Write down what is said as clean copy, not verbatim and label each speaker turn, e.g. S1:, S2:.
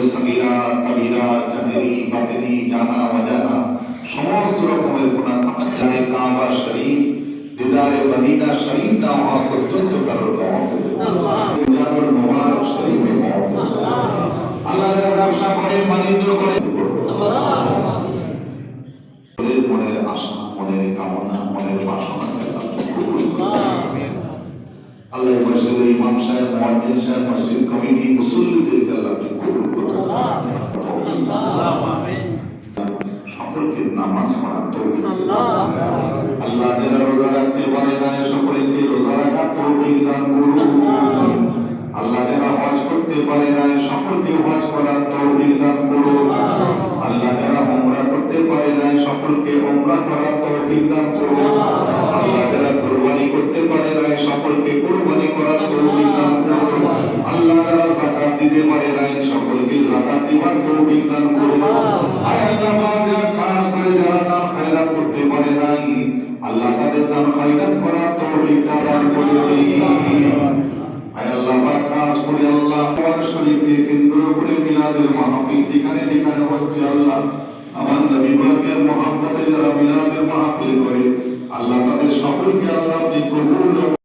S1: সগীরা কবিরা জাহেরি বাতিনি জানা অজানা সমস্ত রকমের গুনাহ ক্ষমা করে কাবা শরীফ দিদারে মদিনা শরীফ না হওয়া পর্যন্ত কারো মওত জানুর মুবারক শরীফে মওত আল্লাহ যারা ব্যবসা করে বাণিজ্য করে মনের আশা মনের কামনা মনের বাসনা আল্লাহ মসজিদের ইমাম সাহেব মুয়াজ্জিন সাহেব মসজিদ কমিটি মুসল্লিদেরকে আল্লাহ আপনি কবুল করুন আমিন সকলকে নামাজ পড়ার তৌফিক আল্লাহ যারা রোজা রাখতে পারে না সকলকে রোজা রাখার তৌফিক দান করুন আল্লাহ যারা হজ করতে পারে না সকলকে হজ করার তৌফিক দান করুন আল্লাহ যারা উমরা করতে পারে না সকলকে উমরা করার তৌফিক দান করুন আল্লাহ যারা কুরবানি করতে পারে না সকলকে কুরবানি করার তৌফিক দান করুন আল্লাহ যারা যাকাত দিতে পারে না সকলকে যাকাত দেওয়ার তৌফিক দান করুন আয় আল্লাহ যারা খাস করে যারা দান খয়রাত করতে পারে না আল্লাহ তাদের দান খয়রাত করার তৌফিক দান করুন আয় আল্লাহ পাক খাস করে আল্লাহ পাক শরীফকে কেন্দ্র করে মিলাদের মাহফিল যেখানে যেখানে হচ্ছে আল্লাহ আমার নবী পাকের মহব্বতে যারা মিলাদের মাহফিল করে আল্লাহ তাদের সকলকে আল্লাহ আপনি কবুল